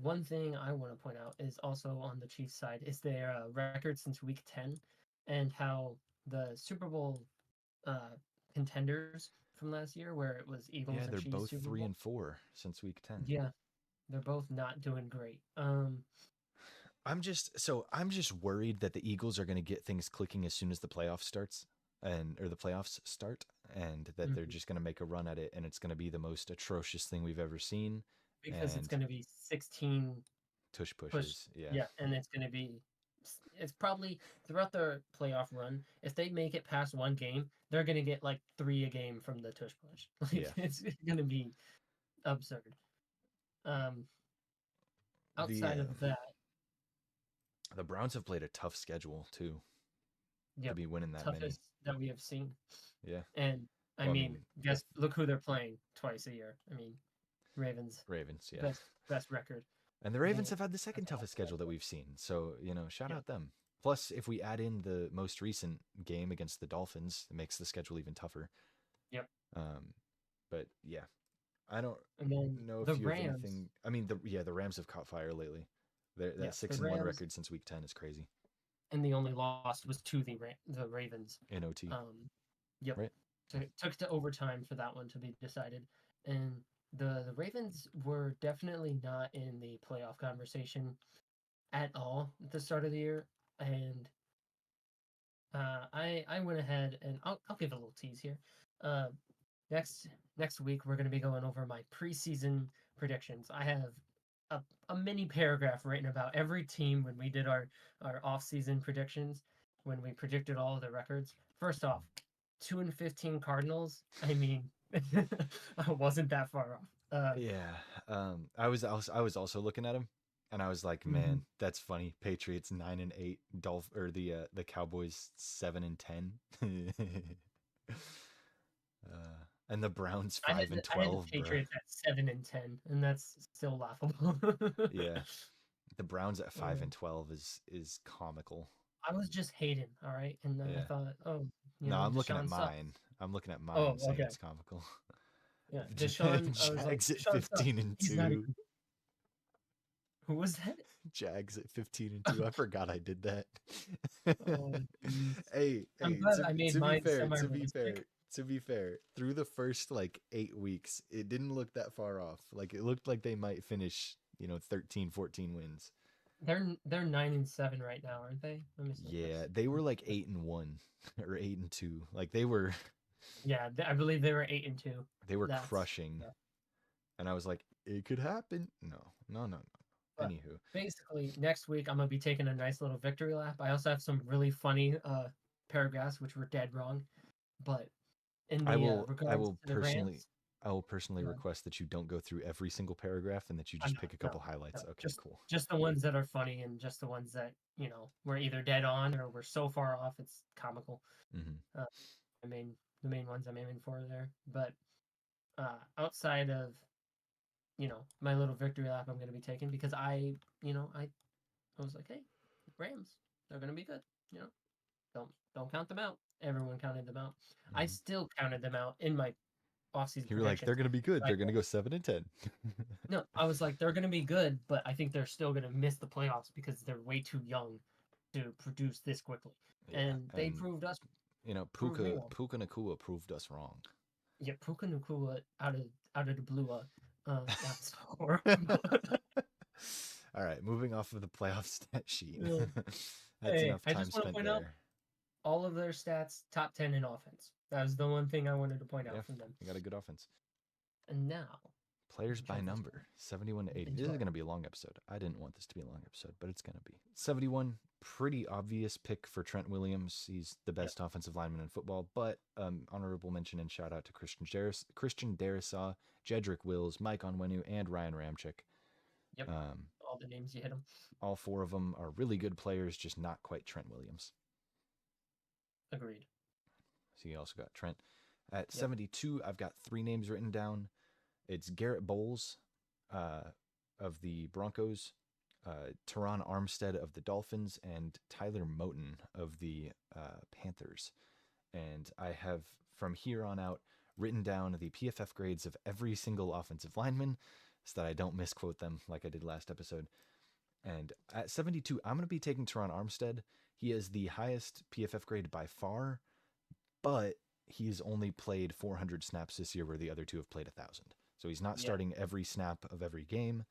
One thing I want to point out is also on the Chiefs side is their record since Week 10, and how the Super Bowl uh, contenders from last year, where it was Eagles Yeah, and they're Chiefs both Super three Bowl. and four since week 10. Yeah, they're both not doing great. I'm just worried that the Eagles are going to get things clicking as soon as the playoffs starts and or the playoffs start, and that they're Mhm. just going to make a run at it, and it's going to be the most atrocious thing we've ever seen. Because it's And going to be 16 tush push. pushes, yeah, Yeah, and it's going to be. It's probably throughout their playoff run. If they make it past one game, they're going to get like three a game from the tush push. Like yeah. it's going to be absurd. Um, The outside of that, the Browns have played a tough schedule too to yep, be winning that many. toughest that we have seen. Yeah. And I Well, I mean, mean, with guess look who they're playing twice a year. I mean, Ravens Ravens, yeah. best record. And the I Ravens think have had the second that's all toughest for that schedule that one. we've seen. So, shout Yep, out them. Plus, if we add in the most recent game against the Dolphins, it makes the schedule even tougher. yep. Um, but yeah, I don't And then know the if you have Rams. anything. I mean, the Rams have caught fire lately. That Yeah, the 6-1 Rams record since week 10 is crazy and the only loss was to the Ravens. in OT, Um, yep, right? took to overtime for that one to be decided, and the Ravens were definitely not in the playoff conversation at all at the start of the year, and I went ahead and I'll give a little tease here. Uh, next next week we're going to be going over my preseason predictions. I have a, a mini paragraph written about every team when we did our off-season predictions, when we predicted all of the records. First off, 2-15 Cardinals. I mean, I wasn't that far off. Yeah. I was also looking at him, and I was like, Mhm. man, that's funny. Patriots 9-8, or the Cowboys 7-10, and the Browns I had five and I had the twelve, bruh. Patriots at 7-10, and that's still laughable. Yeah, the Browns at five Uh, and twelve is comical. I was just hating, all right, and then I Yeah. thought, oh, No, I'm looking at Deshaun sucks. mine. I'm looking at mine, Oh, saying okay. it's comical. Yeah, Deshaun. I was like, Jags at Deshaun sucks. 15 and He's not 2. even. Who was that? Jags at 15 and 2. I forgot I did that. Oh, jeez. hey, I'm hey, glad to I made to be mine fair, to be semi-realistic. fair, to be fair, through the first like 8 weeks, it didn't look that far off. Like it looked like they might finish, 13, 14 wins. They're 9-7 right now, aren't they? Let me see Yeah, this. they were like 8-1 or 8-2. Like they were Yeah, I believe they were 8-2. they were That's crushing. yeah. And I was like, it could happen. No. No, no, no. But Anywho, basically, next week I'm gonna be taking a nice little victory lap. I also have some really funny paragraphs which were dead wrong, but in I the will I regards will to the personally Rams, I will personally uh, request that you don't go through every single paragraph and that you I'm just not. pick a No, couple highlights. no, Okay, just cool. just the ones that are funny and just the ones that were either dead on or were so far off it's comical. Hmm. Uh, I mean, the main ones I'm aiming for there, but outside of my little victory lap, I'm going to be taking because I was like, hey, Rams, they're going to be good. You know, don't count them out. Everyone counted them out. I Hmm. still counted them out in my offseason You were like, they're predictions. gonna be good. I They're gonna go 7-10. No, I was like, they're going to be good, but I think they're still going to miss the playoffs because they're way too young to produce this quickly. Yeah, And they and proved me Puka wrong. Puka Nakua proved us wrong. Yeah, Puka Nacua out of the blue. That was horrible. All right, moving off of the playoff stat sheet. Yeah. That's Hey, enough I time just want to spent point out there. all of their stats top 10 in offense. That was the one thing I wanted to point Yeah, out from them. they got a good offense. And now we Players can by jump number, 71 to 80. This into is our going to be a long episode. I didn't want this to be a long episode, but it's going to be. 71, pretty obvious pick for Trent Williams. He's the yep, best offensive lineman in football, but honorable mention and shout out to Christian Darrisaw, Jedrick Wills, Mike Onwenu, and Ryan Ramchick. yep. Um, All the names you hit them. all four of them are really good players, just not quite Trent Williams. Agreed. So you also got Trent. At Yep. 72, I've got three names written down. It's Garrett Bowles uh, of the Broncos, Teron Armstead of the Dolphins, and Tyler Moton of the Panthers. And I have from here on out written down the PFF grades of every single offensive lineman so that I don't misquote them like I did last episode. And at 72, I'm going to be taking Teron Armstead. He is the highest PFF grade by far, but he's only played 400 snaps this year, where the other two have played 1,000. So he's not Yeah. starting every snap of every game,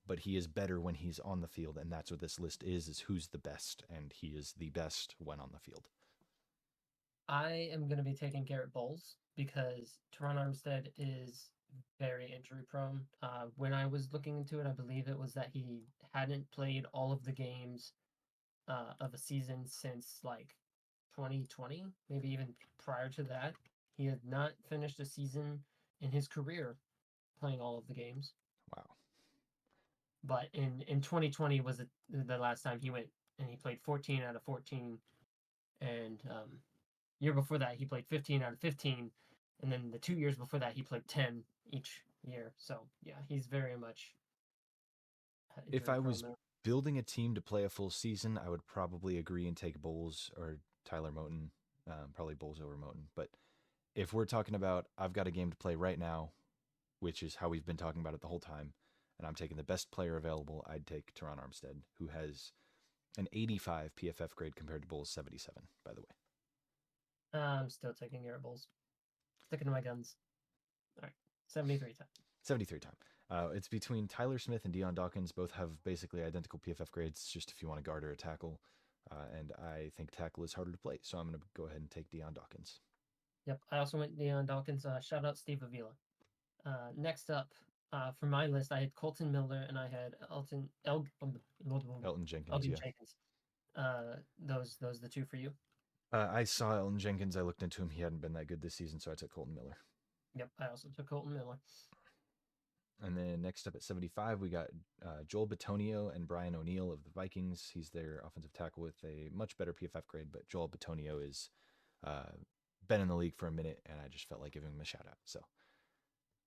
but he is better when he's on the field, and that's what this list is who's the best, and he is the best when on the field. I am going to be taking Garrett Bowles because Teron Armstead is very injury prone. When I was looking into it, I believe it was that he hadn't played all of the games of a season since like 2020, maybe even prior to that. He had not finished a season in his career playing all of the games. Wow. But in 2020 was the last time he went, and he played 14 out of 14. And year before that, he played 15 out of 15. And then the 2 years before that, he played 10 each year. So yeah, he's very much If injury I prone was there. building a team to play a full season, I would probably agree and take Bowles or Tyler Moton, probably Bowles over Moton. But if we're talking about I've got a game to play right now, which is how we've been talking about it the whole time, and I'm taking the best player available, I'd take Teron Armstead, who has an 85 PFF grade compared to Bowles' 77, by the way. I'm still taking Garrett Bowles. Sticking to my guns. All right, 73 times. 73 time. It's between Tyler Smith and Deion Dawkins. Both have basically identical PFF grades, just if you want to guard or a tackle. And I think tackle is harder to play, so I'm going to go ahead and take Deion Dawkins. Yep, I also went Deion Dawkins. Shout out Steve Avila. Next up, for my list, I had Colton Miller and I had Elton Jenkins, Elgin yeah. Jenkins. Those the two for you. I saw Elton Jenkins. I looked into him. He hadn't been that good this season, so I took Colton Miller. Yep, I also took Colton Miller. And then next up at 75, we got Joel Bitonio and Brian O'Neill of the Vikings. He's their offensive tackle with a much better PFF grade, but Joel Bitonio is been in the league for a minute, and I just felt like giving him a shout out. So,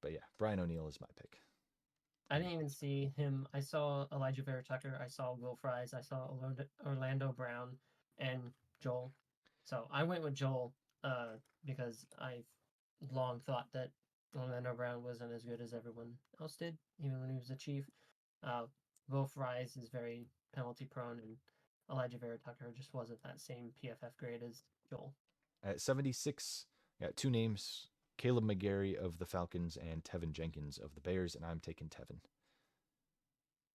but yeah, Brian O'Neill is my pick. I didn't even see him. I saw Elijah Vera Tucker. I saw Will Fries. I saw Orlando Brown and Joel. So I went with Joel because I've long thought that Orlando Brown wasn't as good as everyone else did, even when he was a Chief. Will Fries is very penalty prone, and Elijah Vera Tucker just wasn't that same PFF grade as Joel. At 76, got two names: Caleb McGarry of the Falcons and Tevin Jenkins of the Bears, and I'm taking Tevin.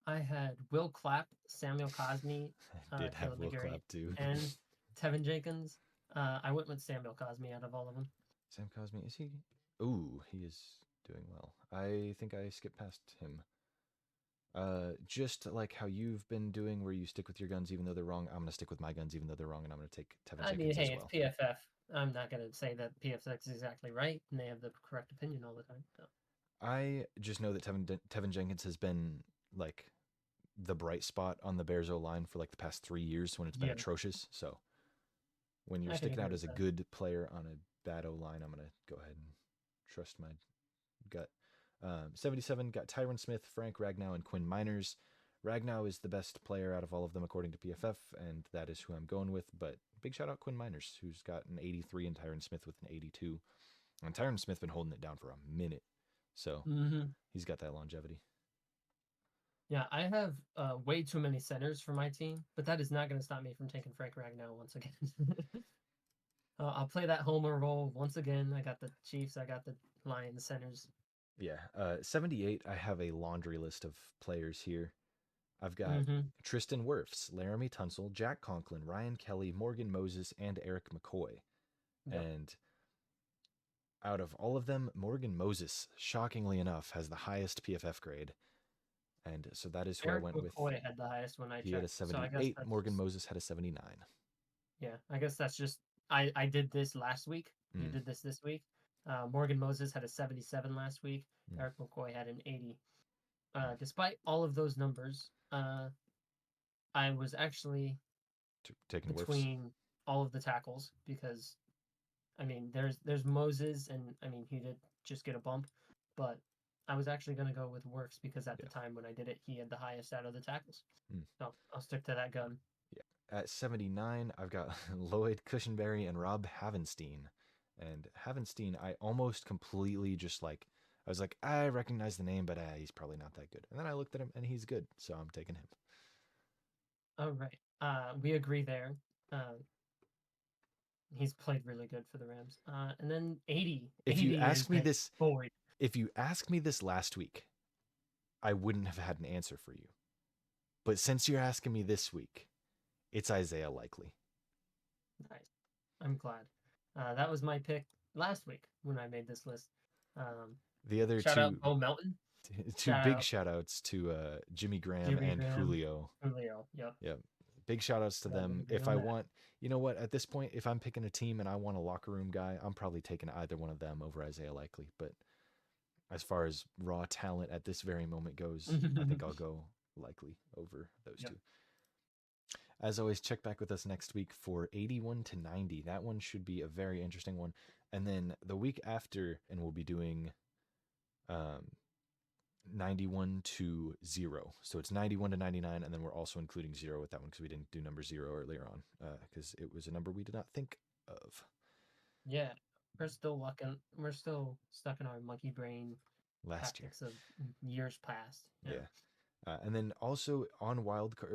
I had Will Clapp, Samuel Cosmi, I did have Caleb Will McGarry, Clapp too. and Tevin Jenkins. I went with Samuel Cosmi out of all of them. Sam Cosmi, is he? Ooh, he is doing well. I think I skipped past him. Just like how you've been doing, where you stick with your guns even though they're wrong. I'm gonna stick with my guns even though they're wrong, and I'm gonna take Tevin I mean, Jenkins as hey, it's well. PFF. I'm not going to say that PFF is exactly right and they have the correct opinion all the time. So. I just know that Tevin Jenkins has been like the bright spot on the Bears O line for like the past 3 years when it's been Yeah, atrocious. So when you're I can sticking agree out as with a that. good player on a bad O line, I'm gonna go ahead and trust my gut. 77 got Tyron Smith, Frank Ragnow, and Quinn Miners. Ragnow is the best player out of all of them according to PFF, and that is who I'm going with. But big shout out Quinn Miners, who's got an 83, and Tyron Smith with an 82. And Tyron Smith been holding it down for a minute, so Mm-hmm. he's got that longevity. Yeah, I have way too many centers for my team, but that is not going to stop me from taking Frank Ragnow once again. I'll play that homer role once again. I got the Chiefs. I got the Lions centers. Yeah, 78. I have a laundry list of players here. I've got Mm-hmm. Tristan Wirfs, Laramie Tunsil, Jack Conklin, Ryan Kelly, Morgan Moses, and Eric McCoy. Yep. And out of all of them, Morgan Moses, shockingly enough, has the highest PFF grade. And so that is who I Eric went with. McCoy had the highest when I He had a checked, so I guess 78. that's Morgan just Moses had a 79. yeah. I guess that's just I did this last week. You Mm, did this week. Morgan Moses had a 77 last week. mm, Eric McCoy had an 80. mm. Despite all of those numbers, I was actually Taking Wirfs. between all of the tackles because I mean there's Moses and I mean he did just get a bump, but I was actually going to go with Works because at the Yeah. time when I did it, he had the highest out of the tackles. Mm. So I'll stick to that gun. Yeah. At 79, I've got Lloyd Cushenberry and Rob Havenstein. And Havenstein, I almost completely just like, I was like, I recognize the name, but he's probably not that good. And then I looked at him and he's good. So I'm taking him. All right. We agree there. He's played really good for the Rams. And then 80. If you 80 is asked me that this, boy. if you asked me this last week, I wouldn't have had an answer for you. But since you're asking me this week, it's Isaiah Likely. Nice. I'm glad. That was my pick last week when I made this list. Um, The other Shout out two Bo Melton. two Shout big out shout outs to Jimmy Graham Jimmy and Graham, Julio. Julio. Yep. Yeah. Big shout outs to Gotta them. agree If on I that. want, you know what, at this point, if I'm picking a team and I want a locker room guy, I'm probably taking either one of them over Isaiah Likely. But as far as raw talent at this very moment goes, I think I'll go Likely over those Yep. two. As always, check back with us next week for 81 to 90. That one should be a very interesting one. And then the week after, and we'll be doing 91 to 0. So it's 91 to 99, and then we're also including 0 with that one because we didn't do number 0 earlier on because it was a number we did not think of Yeah. We're still stuck in our monkey brain last year. tactics of years past. Yeah. And then also on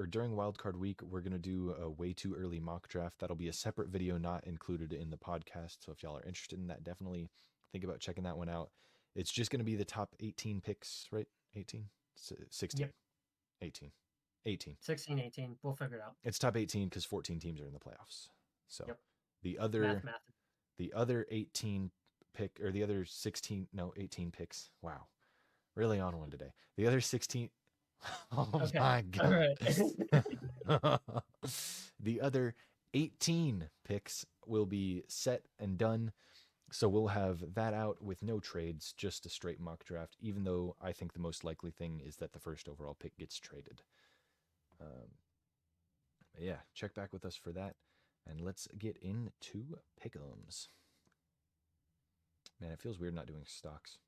during wildcard week, we're gonna do a way too early mock draft. That'll be a separate video, not included in the podcast. So if y'all are interested in that, definitely think about checking that one out. It's just gonna be the top 18 picks, right? 18, 16, Yep. 18, 18. 16, 18. We'll figure it out. It's top 18 because 14 teams are in the playoffs. So Yep. the Math. other 18 pick or the other 16, no, 18 picks. Wow, really on one today. The other 16. Oh Okay. my All God. right. The other 18 picks will be set and done. So we'll have that out with no trades, just a straight mock draft, even though I think the most likely thing is that the first overall pick gets traded. Yeah, check back with us for that. And let's get into pick'ems. Man, it feels weird not doing stocks.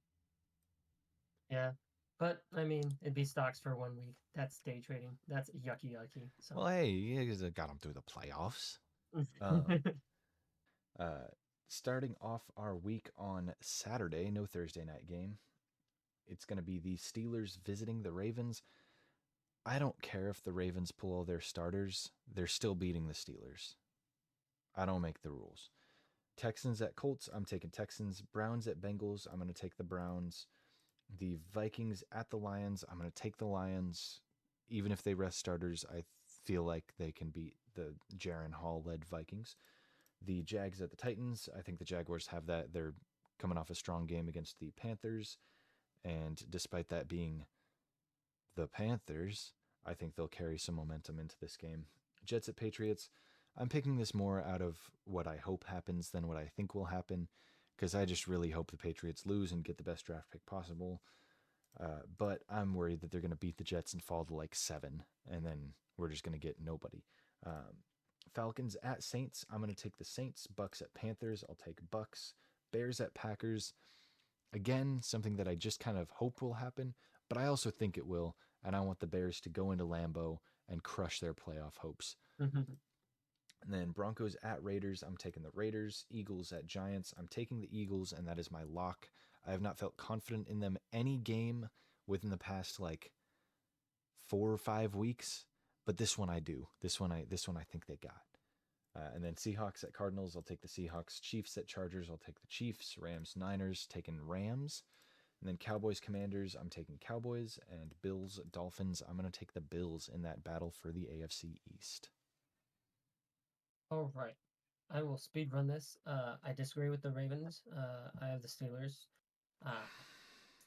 Yeah. But I mean, it'd be stocks for 1 week. That's day trading. That's yucky. So. Well, hey, you guys got them through the playoffs. Um, Starting off our week on Saturday, no Thursday night game. It's going to be the Steelers visiting the Ravens. I don't care if the Ravens pull all their starters. They're still beating the Steelers. I don't make the rules. Texans at Colts, I'm taking Texans. Browns at Bengals, I'm going to take the Browns. The Vikings at the Lions, I'm going to take the Lions. Even if they rest starters, I feel like they can beat the Jaron Hall-led Vikings. The Jags at the Titans, I think the Jaguars have that. They're coming off a strong game against the Panthers. And despite that being the Panthers, I think they'll carry some momentum into this game. Jets at Patriots, I'm picking this more out of what I hope happens than what I think will happen, because I just really hope the Patriots lose and get the best draft pick possible. But I'm worried that they're going to beat the Jets and fall to like 7, and then we're just going to get nobody. Falcons at Saints, I'm going to take the Saints. Bucks at Panthers, I'll take Bucks. Bears at Packers, again, something that I just kind of hope will happen, but I also think it will, and I want the Bears to go into Lambeau and crush their playoff hopes. And then Broncos at Raiders, I'm taking the Raiders. Eagles at Giants, I'm taking the Eagles, and that is my lock. I have not felt confident in them any game within the past like 4 or 5 weeks, but this one I do. This one I think they got. And then Seahawks at Cardinals, I'll take the Seahawks. Chiefs at Chargers, I'll take the Chiefs. Rams Niners, taking Rams. And then Cowboys Commanders, I'm taking Cowboys. And Bills Dolphins, I'm going to take the Bills in that battle for the AFC East. All right. I will speed run this. I disagree with the Ravens. I have the Steelers.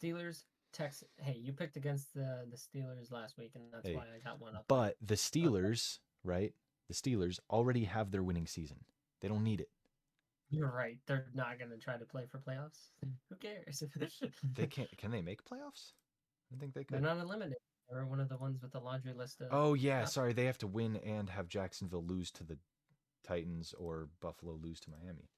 Steelers, Texas. Hey, you picked against the Steelers last week, and that's why I got one up. But the Steelers, right? The Steelers already have their winning season. They don't need it. You're right. They're not going to try to play for playoffs. Who cares? They can't. Can they make playoffs? I think they could. They're not eliminated. They're one of the ones with the laundry list. Oh yeah, sorry. They have to win and have Jacksonville lose to the Titans or Buffalo lose to Miami.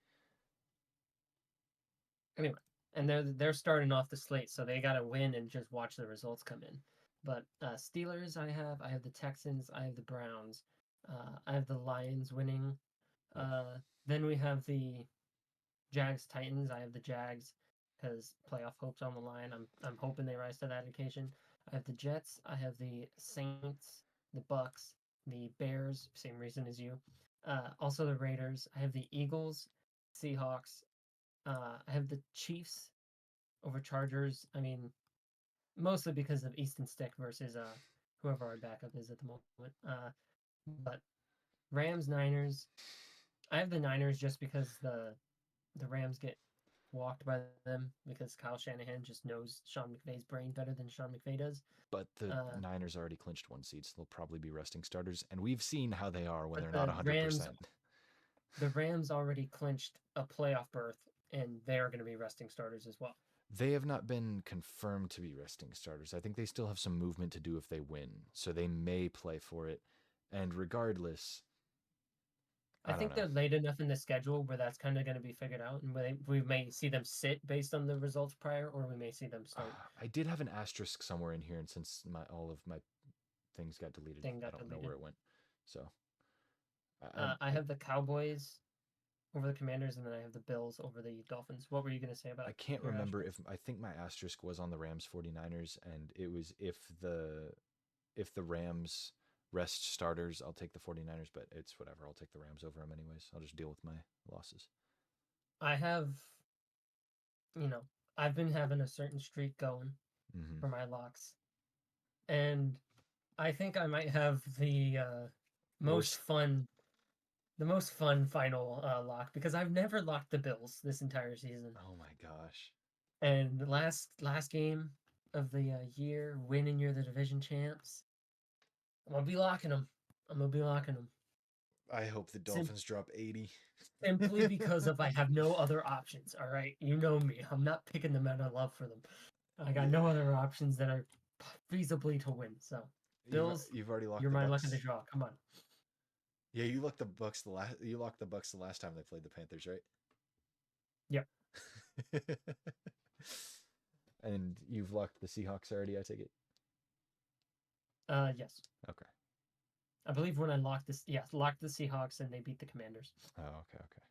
Anyway, and they're starting off the slate, so they got to win and just watch the results come in. But Steelers, I have the Texans, I have the Browns, I have the Lions winning. Oof. Then we have the Jags Titans. I have the Jags because playoff hopes on the line. I'm hoping they rise to that occasion. I have the Jets. I have the Saints, the Bucks, the Bears. Same reason as you. Also the Raiders. I have the Eagles, Seahawks. I have the Chiefs over Chargers. I mean, mostly because of Easton Stick versus whoever our backup is at the moment. But Rams, Niners. I have the Niners just because the Rams get walked by them because Kyle Shanahan just knows Sean McVay's brain better than Sean McVay does. But the Uh, Niners already clinched one seed, so they'll probably be resting starters. And we've seen how they are when but they're not 100%. The Rams already clinched a playoff berth, and they are going to be resting starters as well. They have not been confirmed to be resting starters. I think they still have some movement to do if they win, so they may play for it. And regardless, I I don't think know. they're late enough in the schedule where that's kind of going to be figured out, and we may see them sit based on the results prior, or we may see them start. I did have an asterisk somewhere in here, and since all of my things got deleted, Thing I got don't know where deleted. it went. So I, I I have the Cowboys over the Commanders, and then I have the Bills over the Dolphins. What were you going to say I about can't your remember asterisk? if I think my asterisk was on the Rams 49ers, and it was if the Rams rest starters, I'll take the 49ers, but it's whatever. I'll take the Rams over them anyways. I'll just deal with my losses. I have, you know, I've been having a certain streak going Mm-hmm. for my locks, and I think I might have most Worst. fun, the most fun final lock because I've never locked the Bills this entire season. Oh my gosh. And the last game of the year, winning you're the division champs. I'm gonna be locking them. I'm gonna be locking them. I hope the Sim- Dolphins drop 80. Simply because of I have no other options. All right, you know me. I'm not picking them out of love for them. I got no Yeah. other options that are feasibly to win. So, Bills, You've already locked you're the my luck of the Bucks. draw. Come on. Yeah, you locked the Bucks the Bucks the last time they played the Panthers, right? Yep. And you've locked the Seahawks already, I take it. Yes. Okay. I believe when I locked this, yes, locked the Seahawks and they beat the Commanders. Oh, okay, okay.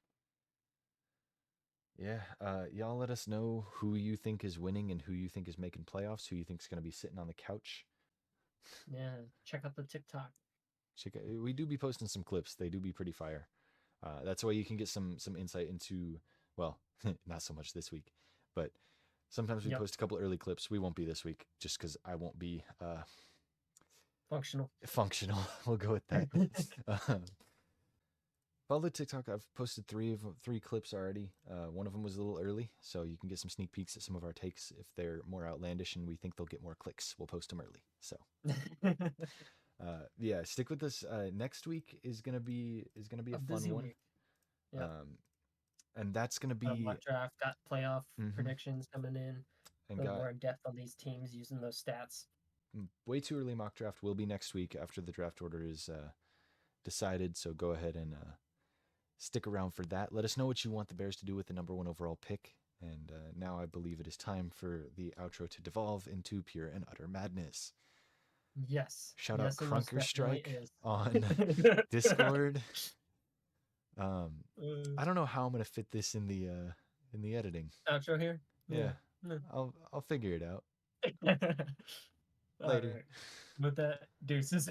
Yeah, y'all let us know who you think is winning and who you think is making playoffs, who you think is going to be sitting on the couch. Yeah, check out the TikTok. We do be posting some clips. They do be pretty fire. That's why you can get some insight into, well, not so much this week, but sometimes we Yep, post a couple early clips. We won't be this week just because I won't be functional. functional. We'll go with that. Uh, Follow the TikTok. I've posted three clips already. One of them was a little early, so you can get some sneak peeks at some of our takes. If they're more outlandish and we think they'll get more clicks, we'll post them early. So yeah, stick with us. Next week is gonna be a A fun busy one. week. Yep. Um, and that's gonna be Mock draft got playoff mhm, predictions coming in. and A little got more in depth on these teams using those stats. way too early mock draft will be next week after the draft order is decided. So go ahead and stick around for that. Let us know what you want the Bears to do with the number one overall pick. And now I believe it is time for the outro to devolve into pure and utter madness. Yes. Shout out Yes, it most Crunker definitely Strike is. on Discord. Um, uh, I don't know how I'm gonna fit this in the editing. Outro here? Yeah, Yeah. No. I'll figure it out All later. right. With that, deuces.